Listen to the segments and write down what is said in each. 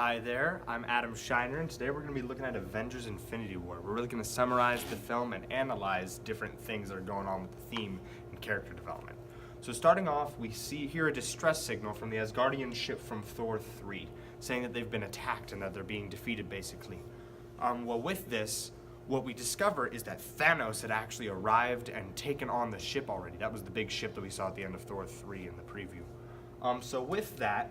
Hi there, I'm Adam Shiner, and today we're going to be looking at Avengers Infinity War. We're really going to summarize the film and analyze different things that are going on with the theme and character development. So starting off, we hear a distress signal from the Asgardian ship from Thor 3, saying that they've been attacked and that they're being defeated, basically. Well, with this, what we discover is that Thanos had actually arrived and taken on the ship already. That was the big ship that we saw at the end of Thor 3 in the preview. So with that,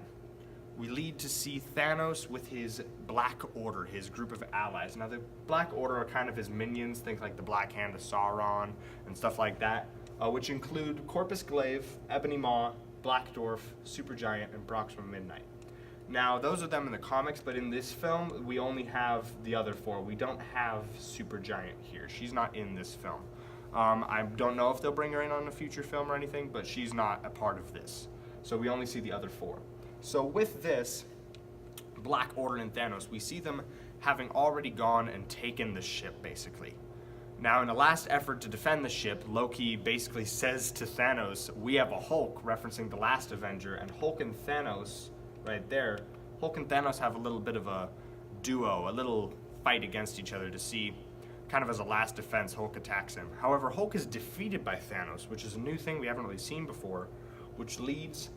we lead to see Thanos with his Black Order, his group of allies. Now, the Black Order are kind of his minions, think like the Black Hand of Sauron and stuff like that, which include Corpus Glaive, Ebony Maw, Black Dwarf, Supergiant, and Proxima Midnight. Now, those are them in the comics, but in this film, we only have the other four. We don't have Supergiant here. She's not in this film. I don't know if they'll bring her in on a future film or anything, but she's not a part of this. So we only see the other four. So with this, Black Order and Thanos, we see them having already gone and taken the ship, basically. Now, in a last effort to defend the ship, Loki basically says to Thanos, "We have a Hulk," referencing the last Avenger, and Hulk and Thanos, right there, Hulk and Thanos have a little bit of a duo, a little fight against each other to see, kind of as a last defense, Hulk attacks him. However, Hulk is defeated by Thanos, which is a new thing we haven't really seen before, which leads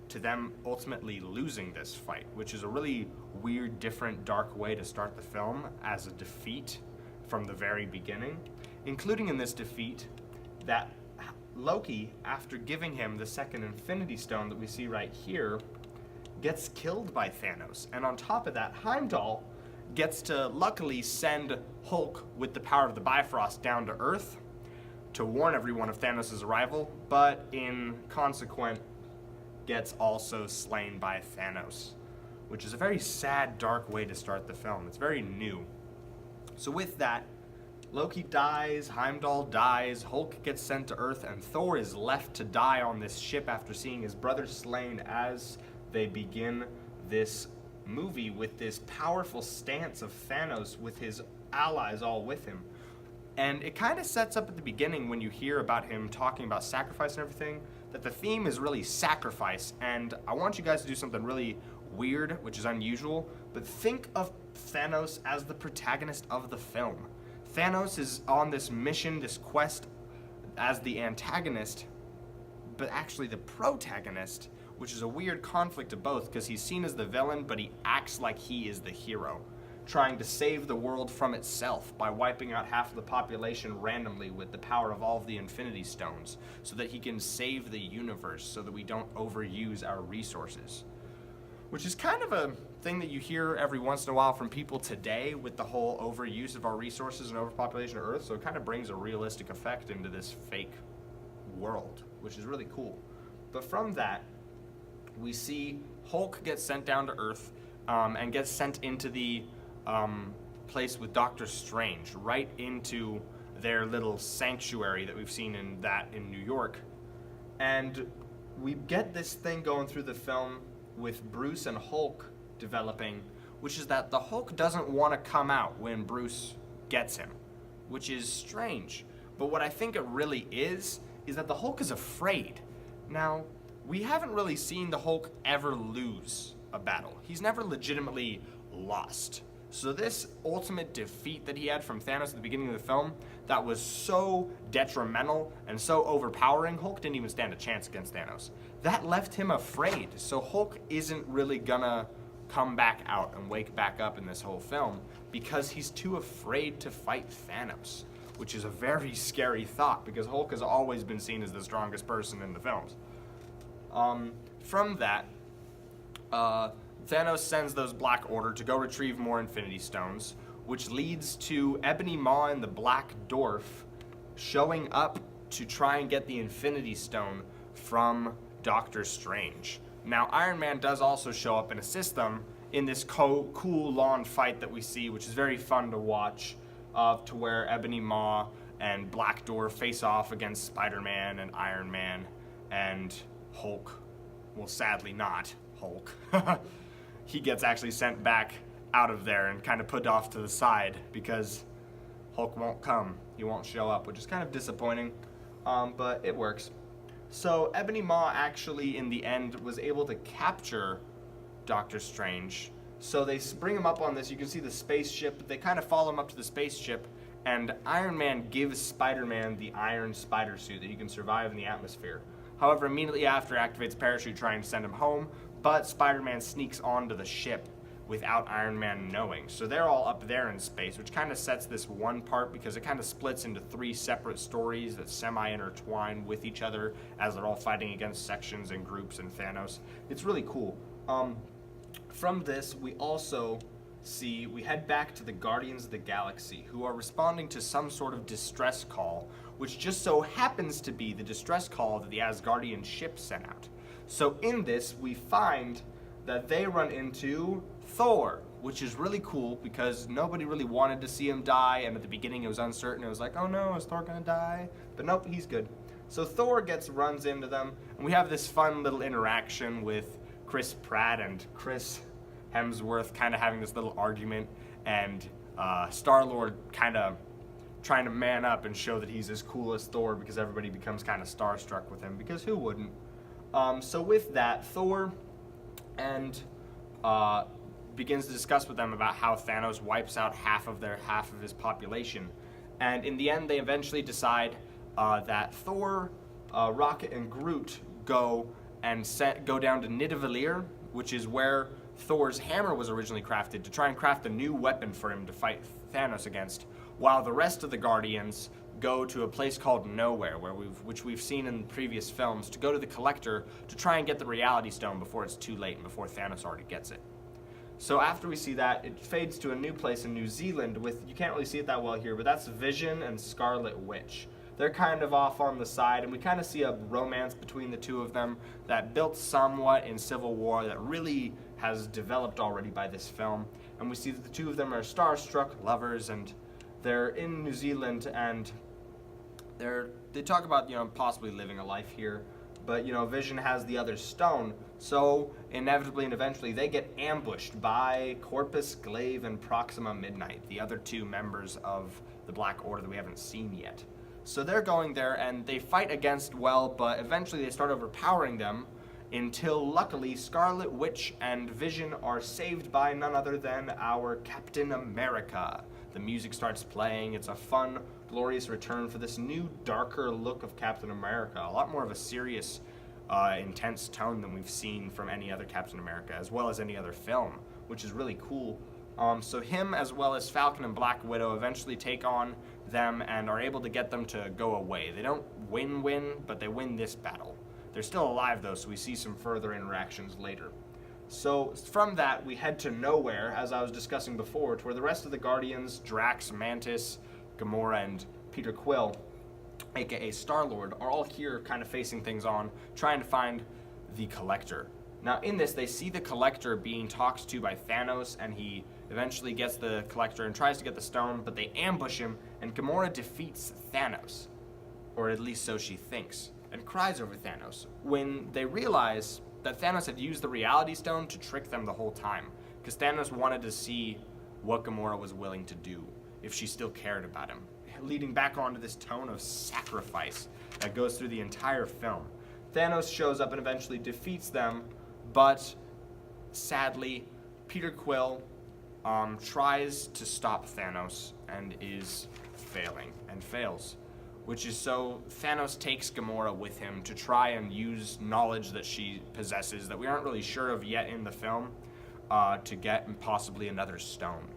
to them ultimately losing this fight, which is a really weird, different, dark way to start the film as a defeat from the very beginning, including in this defeat that Loki, after giving him the second Infinity Stone that we see right here, gets killed by Thanos. And on top of that, Heimdall gets to luckily send Hulk with the power of the Bifrost down to Earth to warn everyone of Thanos' arrival, but in consequence gets also slain by Thanos, which is a very sad, dark way to start the film. It's very new. So with that, Loki dies, Heimdall dies, Hulk gets sent to Earth, and Thor is left to die on this ship after seeing his brother slain as they begin this movie with this powerful stance of Thanos with his allies all with him. And it kind of sets up at the beginning when you hear about him talking about sacrifice and everything, that the theme is really sacrifice. And I want you guys to do something really weird, which is unusual, but think of Thanos as the protagonist of the film. Thanos is on this mission, this quest, as the antagonist, but actually the protagonist, which is a weird conflict of both, because he's seen as the villain, but he acts like he is the hero, trying to save the world from itself by wiping out half of the population randomly with the power of all of the Infinity Stones, so that he can save the universe, so that we don't overuse our resources. Which is kind of a thing that you hear every once in a while from people today with the whole overuse of our resources and overpopulation of Earth, so it kind of brings a realistic effect into this fake world, which is really cool. But from that, we see Hulk get sent down to Earth and gets sent into the place with Doctor Strange, right into their little sanctuary that we've seen in New York. And we get this thing going through the film with Bruce and Hulk developing, which is that the Hulk doesn't want to come out when Bruce gets him, which is strange. But what I think it really is that the Hulk is afraid. Now, we haven't really seen the Hulk ever lose a battle. He's never legitimately lost. So this ultimate defeat that he had from Thanos at the beginning of the film, that was so detrimental and so overpowering, Hulk didn't even stand a chance against Thanos. That left him afraid. So Hulk isn't really gonna come back out and wake back up in this whole film because he's too afraid to fight Thanos, which is a very scary thought because Hulk has always been seen as the strongest person in the films. From that, Thanos sends those Black Order to go retrieve more Infinity Stones, which leads to Ebony Maw and the Black Dwarf showing up to try and get the Infinity Stone from Doctor Strange. Now, Iron Man does also show up and assist them in this cool lawn fight that we see, which is very fun to watch, to where Ebony Maw and Black Dwarf face off against Spider-Man and Iron Man and Hulk. Well, sadly not Hulk. He gets actually sent back out of there and kind of put off to the side because Hulk won't come. He won't show up, which is kind of disappointing, but it works. So Ebony Maw actually, in the end, was able to capture Doctor Strange So they bring him up on this. You can see the spaceship. They kind of follow him up to the spaceship, and Iron Man gives Spider-Man the iron spider suit that he can survive in the atmosphere. However, immediately after, activates parachute trying to send him home, but Spider-Man sneaks onto the ship without Iron Man knowing. So they're all up there in space, which kind of sets this one part because it kind of splits into 3 separate stories that semi-intertwine with each other as they're all fighting against sections and groups and Thanos. It's really cool. From this, we also see, we head back to the Guardians of the Galaxy, who are responding to some sort of distress call, which just so happens to be the distress call that the Asgardian ship sent out. So in this, we find that they run into Thor, which is really cool because nobody really wanted to see him die, and at the beginning it was uncertain. It was like, oh no, is Thor gonna die? But nope, he's good. So Thor runs into them, and we have this fun little interaction with Chris Pratt and Chris Hemsworth kind of having this little argument, and Star-Lord kind of trying to man up and show that he's as cool as Thor because everybody becomes kind of starstruck with him, because who wouldn't? So with that, Thor and begins to discuss with them about how Thanos wipes out half of his population, and in the end they eventually decide that Thor, Rocket, and Groot go down to Nidavellir, which is where Thor's hammer was originally crafted, to try and craft a new weapon for him to fight Thanos against, while the rest of the Guardians go to a place called Nowhere, which we've seen in previous films, to go to the Collector to try and get the Reality Stone before it's too late and before Thanos already gets it. So after we see that, it fades to a new place in New Zealand with, you can't really see it that well here, but that's Vision and Scarlet Witch. They're kind of off on the side, and we kind of see a romance between the two of them that built somewhat in Civil War that really has developed already by this film. And we see that the two of them are starstruck lovers, and they're in New Zealand, and they talk about, possibly living a life here, but, Vision has the other stone, so inevitably and eventually they get ambushed by Corpus, Glaive, and Proxima Midnight, the other 2 members of the Black Order that we haven't seen yet. So they're going there, and they fight against, but eventually they start overpowering them, until luckily Scarlet Witch and Vision are saved by none other than our Captain America. The music starts playing. It's a fun, glorious return for this new, darker look of Captain America. A lot more of a serious, intense tone than we've seen from any other Captain America, as well as any other film, which is really cool. So him, as well as Falcon and Black Widow, eventually take on them and are able to get them to go away. They don't win, but they win this battle. They're still alive, though, so we see some further interactions later. So from that, we head to Nowhere, as I was discussing before, to where the rest of the Guardians, Drax, Mantis, Gamora, and Peter Quill, aka Star-Lord, are all here kind of facing things on, trying to find the Collector. Now in this, they see the Collector being talked to by Thanos, and he eventually gets the Collector and tries to get the stone, but they ambush him, and Gamora defeats Thanos, or at least so she thinks, and cries over Thanos, when they realize that Thanos had used the Reality Stone to trick them the whole time, because Thanos wanted to see what Gamora was willing to do, if she still cared about him, leading back onto this tone of sacrifice that goes through the entire film. Thanos shows up and eventually defeats them, but sadly, Peter Quill tries to stop Thanos and is failing, and fails. Which is so Thanos takes Gamora with him to try and use knowledge that she possesses that we aren't really sure of yet in the film to get possibly another stone.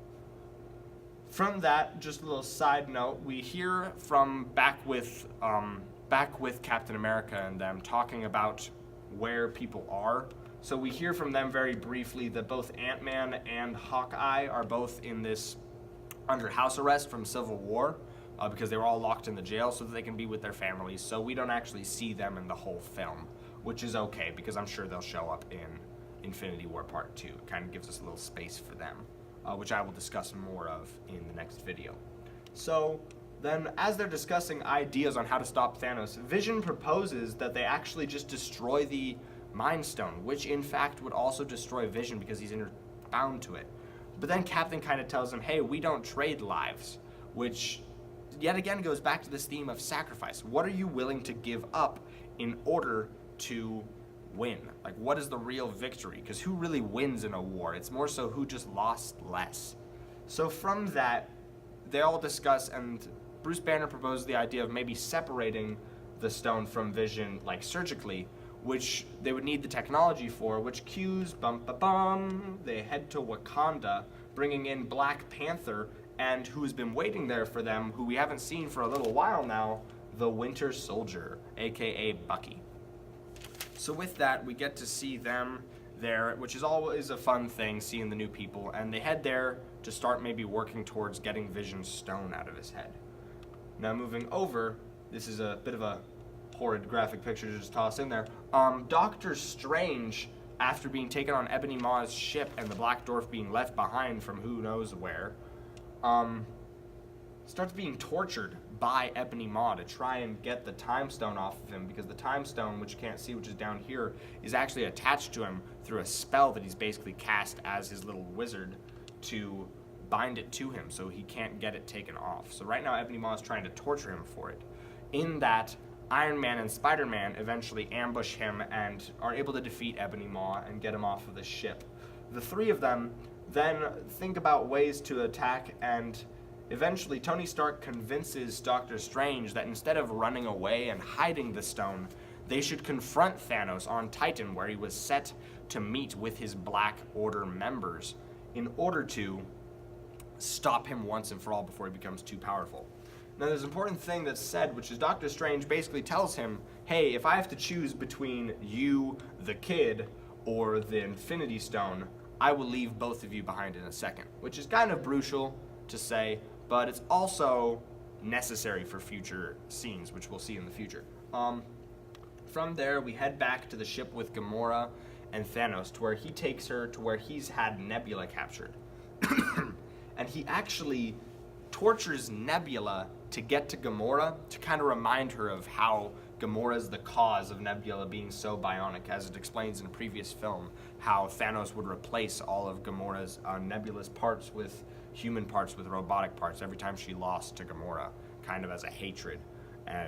From that, just a little side note, we hear from back with Captain America and them talking about where people are. So we hear from them very briefly that both Ant-Man and Hawkeye are both in this under house arrest from Civil War. Because they were all locked in the jail so that they can be with their families. So we don't actually see them in the whole film, which is okay because I'm sure they'll show up in Infinity War Part 2. It kind of gives us a little space for them, which I will discuss more of in the next video. So then as they're discussing ideas on how to stop Thanos, Vision proposes that they actually just destroy the Mind Stone, which in fact would also destroy Vision because he's bound to it. But then Captain kind of tells him, hey, we don't trade lives, which yet again goes back to this theme of sacrifice. What are you willing to give up in order to win? Like, what is the real victory? Because who really wins in a war? It's more so who just lost less. So from that, they all discuss, and Bruce Banner proposed the idea of maybe separating the stone from Vision, like surgically, which they would need the technology for, which cues, they head to Wakanda, bringing in Black Panther, and who's been waiting there for them, who we haven't seen for a little while now, the Winter Soldier, aka Bucky. So with that, we get to see them there, which is always a fun thing, seeing the new people, and they head there to start maybe working towards getting Vision's stone out of his head. Now moving over, this is a bit of a horrid graphic picture to just toss in there. Doctor Strange, after being taken on Ebony Maw's ship and the Black Dwarf being left behind from who knows where, starts being tortured by Ebony Maw to try and get the time stone off of him, because the time stone, which you can't see, which is down here, is actually attached to him through a spell that he's basically cast as his little wizard to bind it to him so he can't get it taken off. So right now Ebony Maw is trying to torture him for it. In that, Iron Man and Spider-Man eventually ambush him and are able to defeat Ebony Maw and get him off of the ship. The three of them then think about ways to attack, and eventually Tony Stark convinces Doctor Strange that instead of running away and hiding the stone, they should confront Thanos on Titan, where he was set to meet with his Black Order members in order to stop him once and for all before he becomes too powerful. Now there's an important thing that's said, which is Doctor Strange basically tells him, hey, if I have to choose between you, the kid, or the Infinity Stone, I will leave both of you behind in a second, which is kind of brutal to say, but it's also necessary for future scenes, which we'll see in the future. From there, we head back to the ship with Gamora and Thanos, to where he takes her to where he's had Nebula captured. And he actually tortures Nebula to get to Gamora, to kind of remind her of how Gamora is the cause of Nebula being so bionic, as it explains in a previous film, how Thanos would replace all of Gamora's Nebula's parts with human parts, with robotic parts, every time she lost to Gamora, kind of as a hatred,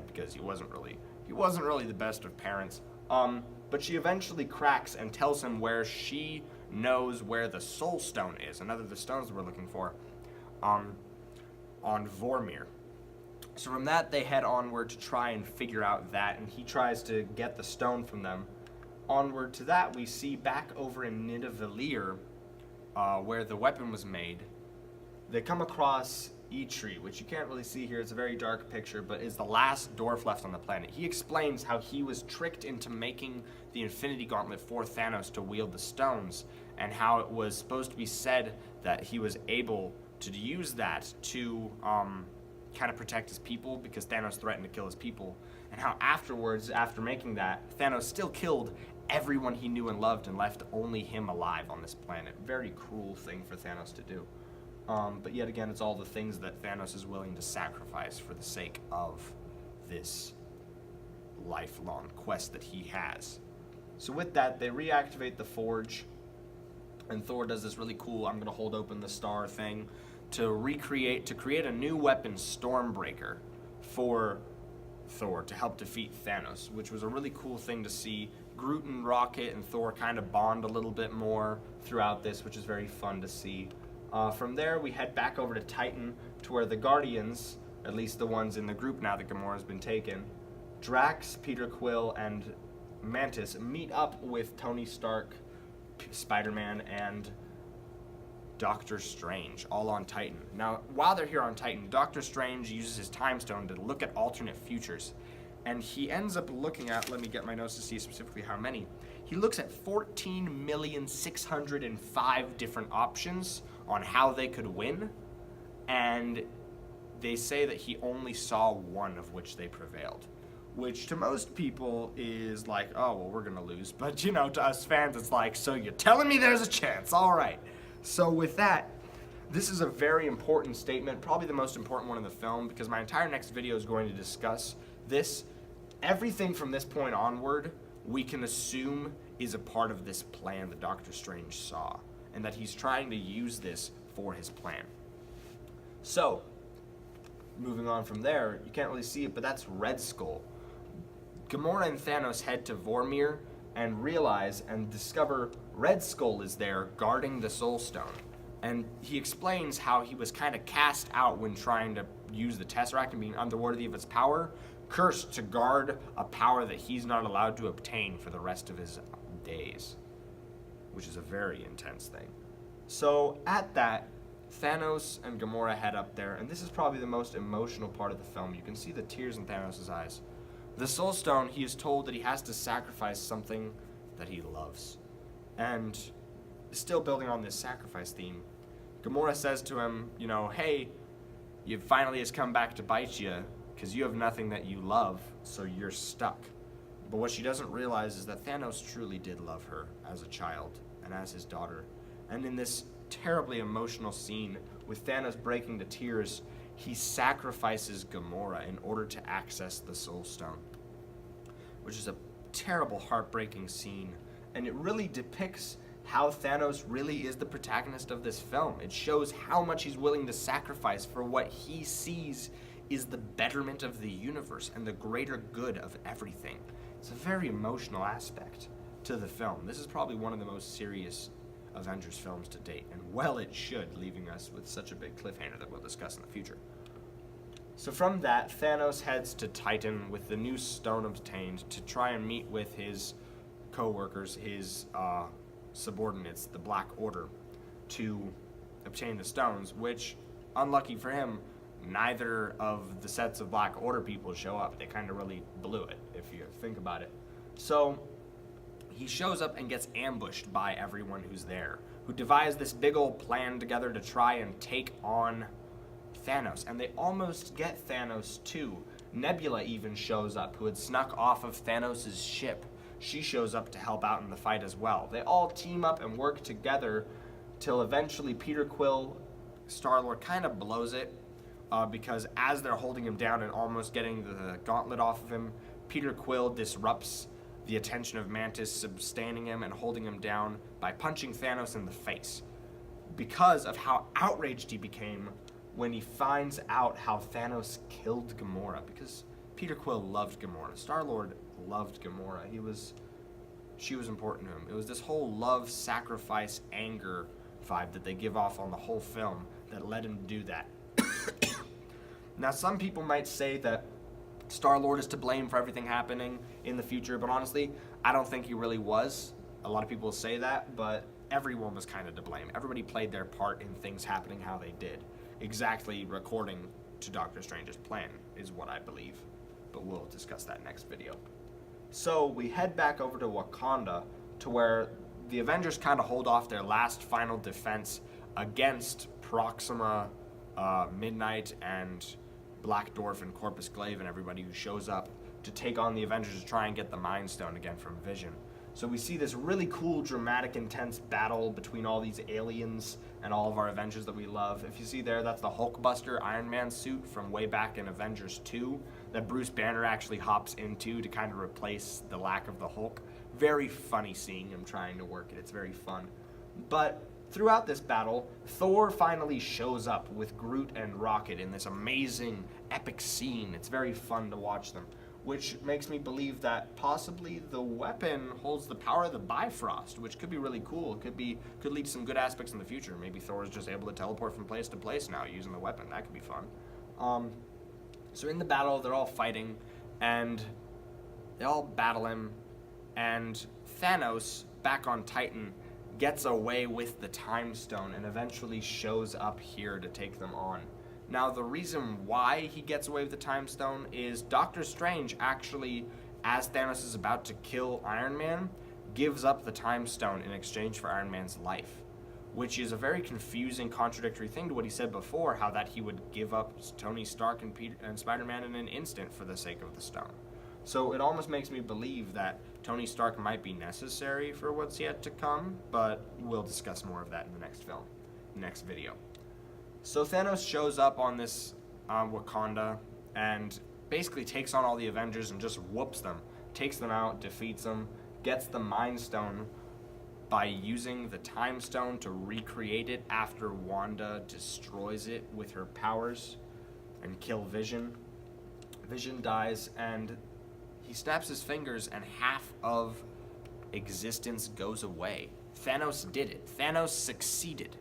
because he wasn't really the best of parents. But she eventually cracks and tells him where she knows where the Soul Stone is, another of the stones we're looking for, on Vormir. So from that, they head onward to try and figure out that, and he tries to get the stone from them. Onward to that, we see back over in Nidavellir, where the weapon was made, they come across Eitri, which you can't really see here. It's a very dark picture, but is the last dwarf left on the planet. He explains how he was tricked into making the Infinity Gauntlet for Thanos to wield the stones, and how it was supposed to be said that he was able to use that to kind of protect his people, because Thanos threatened to kill his people, and how afterwards, after making that, Thanos still killed everyone he knew and loved and left only him alive on this planet. Very cruel thing for Thanos to do. But yet again, it's all the things that Thanos is willing to sacrifice for the sake of this lifelong quest that he has. So with that, they reactivate the forge, and Thor does this really cool, I'm going to hold open the star thing, to create a new weapon, Stormbreaker, for Thor to help defeat Thanos, which was a really cool thing to see. Groot and Rocket and Thor kind of bond a little bit more throughout this, which is very fun to see. From there, we head back over to Titan, to where the Guardians, at least the ones in the group now that Gamora's been taken, Drax, Peter Quill, and Mantis meet up with Tony Stark, Spider-Man, and Doctor Strange, all on Titan. Now, while they're here on Titan, Doctor Strange uses his time stone to look at alternate futures, and he ends up looking at, let me get my notes to see specifically how many, he looks at 14,605 different options on how they could win, and they say that he only saw one of which they prevailed, which to most people is like, oh, well, we're gonna lose. But, you know, to us fans, it's like, so you're telling me there's a chance, all right. So with that, this is a very important statement, probably the most important one in the film, because my entire next video is going to discuss this. Everything from this point onward, we can assume is a part of this plan that Doctor Strange saw, and that he's trying to use this for his plan. So, moving on from there, you can't really see it, but that's Red Skull. Gamora and Thanos head to Vormir and realize and discover Red Skull is there guarding the Soul Stone. And he explains how he was kind of cast out when trying to use the Tesseract and being unworthy of its power, cursed to guard a power that he's not allowed to obtain for the rest of his days, which is a very intense thing. So at that, Thanos and Gamora head up there, and this is probably the most emotional part of the film. You can see the tears in Thanos' eyes. The Soul Stone, he is told that he has to sacrifice something that he loves. And still building on this sacrifice theme, Gamora says to him, you know, hey, you finally has come back to bite you because you have nothing that you love, so you're stuck. But what she doesn't realize is that Thanos truly did love her as a child and as his daughter. And in this terribly emotional scene with Thanos breaking to tears, he sacrifices Gamora in order to access the Soul Stone, which is a terrible, heartbreaking scene. And it really depicts how Thanos really is the protagonist of this film. It shows how much he's willing to sacrifice for what he sees is the betterment of the universe and the greater good of everything. It's a very emotional aspect to the film. This is probably one of the most serious Avengers films to date, and well it should, leaving us with such a big cliffhanger that we'll discuss in the future. So from that, Thanos heads to Titan with the new stone obtained to try and meet with his co-workers, his subordinates, the Black Order, to obtain the stones, which, unlucky for him, neither of the sets of Black Order people show up. They kind of really blew it, if you think about it. So he shows up and gets ambushed by everyone who's there, who devise this big old plan together to try and take on Thanos. And they almost get Thanos too. Nebula even shows up, who had snuck off of Thanos' ship. She shows up to help out in the fight as well. They all team up and work together till eventually Peter Quill, Star-Lord, kind of blows it because as they're holding him down and almost getting the gauntlet off of him, Peter Quill disrupts the attention of Mantis, sustaining him and holding him down by punching Thanos in the face because of how outraged he became when he finds out how Thanos killed Gamora, because Peter Quill loved Gamora. Star-Lord loved Gamora. She was important to him. It was this whole love, sacrifice, anger vibe that they give off on the whole film that led him to do that. Now, some people might say that Star-Lord is to blame for everything happening in the future, but honestly, I don't think he really was. A lot of people say that, but everyone was kind of to blame. Everybody played their part in things happening how they did. Exactly according to Doctor Strange's plan is what I believe, but we'll discuss that next video. So we head back over to Wakanda, to where the Avengers kind of hold off their last final defense against Proxima, Midnight, and Black Dwarf and Corpus Glaive and everybody who shows up to take on the Avengers to try and get the Mind Stone again from Vision. So we see this really cool, dramatic, intense battle between all these aliens and all of our Avengers that we love. If you see there, that's the Hulkbuster Iron Man suit from way back in Avengers 2 that Bruce Banner actually hops into to kind of replace the lack of the Hulk. Very funny seeing him trying to work it. It's very fun. But throughout this battle, Thor finally shows up with Groot and Rocket in this amazing, epic scene. It's very fun to watch them, which makes me believe that possibly the weapon holds the power of the Bifrost, which could be really cool. Could lead to some good aspects in the future. Maybe Thor is just able to teleport from place to place now using the weapon. That could be fun. So in the battle, they're all fighting, and they all battle him, and Thanos, back on Titan, gets away with the Time Stone and eventually shows up here to take them on. Now, the reason why he gets away with the Time Stone is Doctor Strange actually, as Thanos is about to kill Iron Man, gives up the Time Stone in exchange for Iron Man's life, which is a very confusing, contradictory thing to what he said before, how that he would give up Tony Stark and Spider-Man in an instant for the sake of the stone. So it almost makes me believe that Tony Stark might be necessary for what's yet to come, but we'll discuss more of that in the next video. So Thanos shows up on this Wakanda and basically takes on all the Avengers and just whoops them, takes them out, defeats them, gets the Mind Stone by using the Time Stone to recreate it after Wanda destroys it with her powers and kill Vision. Vision dies, and he snaps his fingers, and half of existence goes away. Thanos did it. Thanos succeeded.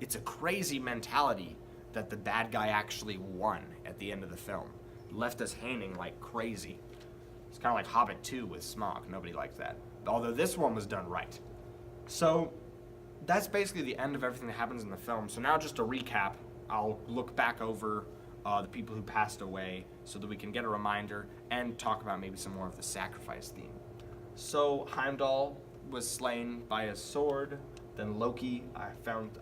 It's a crazy mentality that the bad guy actually won at the end of the film. Left us hanging like crazy. It's kind of like Hobbit 2 with Smaug. Nobody liked that. Although this one was done right. So that's basically the end of everything that happens in the film. So now just to recap, I'll look back over the people who passed away so that we can get a reminder and talk about maybe some more of the sacrifice theme. So Heimdall was slain by a sword. Then Loki, I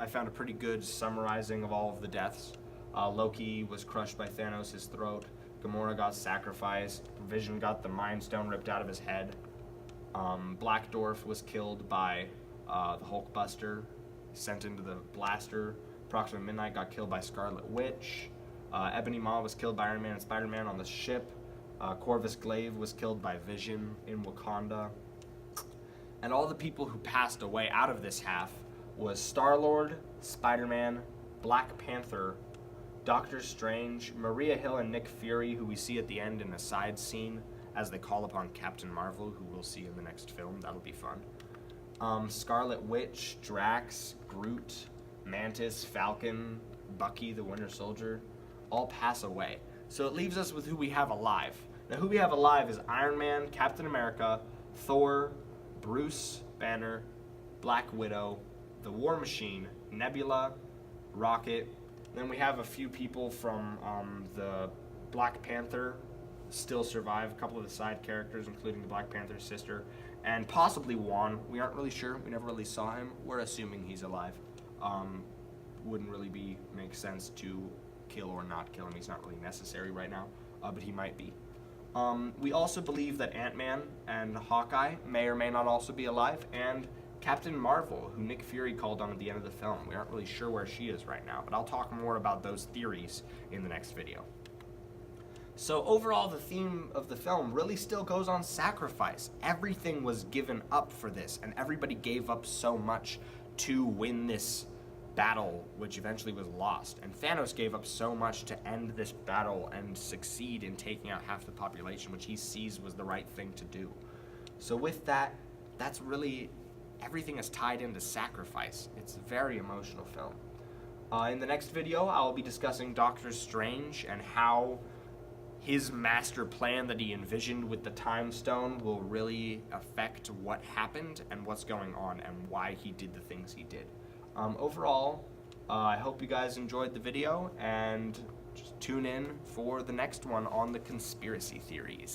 found a pretty good summarizing of all of the deaths. Loki was crushed by Thanos' throat. Gamora got sacrificed. Vision got the Mind Stone ripped out of his head. Black Dwarf was killed by the Hulkbuster, sent into the blaster. Proxima Midnight got killed by Scarlet Witch. Ebony Maw was killed by Iron Man and Spider-Man on the ship. Corvus Glaive was killed by Vision in Wakanda. And all the people who passed away out of this half was Star-Lord, Spider-Man, Black Panther, Doctor Strange, Maria Hill and Nick Fury, who we see at the end in a side scene as they call upon Captain Marvel, who we'll see in the next film. That'll be fun. Scarlet Witch, Drax, Groot, Mantis, Falcon, Bucky, the Winter Soldier, all pass away. So it leaves us with who we have alive. Now who we have alive is Iron Man, Captain America, Thor, Bruce Banner, Black Widow, the War Machine, Nebula, Rocket. Then we have a few people from the Black Panther still survive, a couple of the side characters, including the Black Panther's sister, and possibly Juan. We aren't really sure. We never really saw him. We're assuming he's alive. Wouldn't really make sense to kill or not kill him. He's not really necessary right now, but he might be. We also believe that Ant-Man and Hawkeye may or may not also be alive, and Captain Marvel, who Nick Fury called on at the end of the film. We aren't really sure where she is right now, but I'll talk more about those theories in the next video. So overall, the theme of the film really still goes on sacrifice. Everything was given up for this, and everybody gave up so much to win this battle, which eventually was lost. And Thanos gave up so much to end this battle and succeed in taking out half the population, which he sees was the right thing to do. So with that, that's really, everything is tied into sacrifice. It's a very emotional film. In the next video, I'll be discussing Doctor Strange and how his master plan that he envisioned with the Time Stone will really affect what happened and what's going on and why he did the things he did. Overall, I hope you guys enjoyed the video, and just tune in for the next one on the conspiracy theories.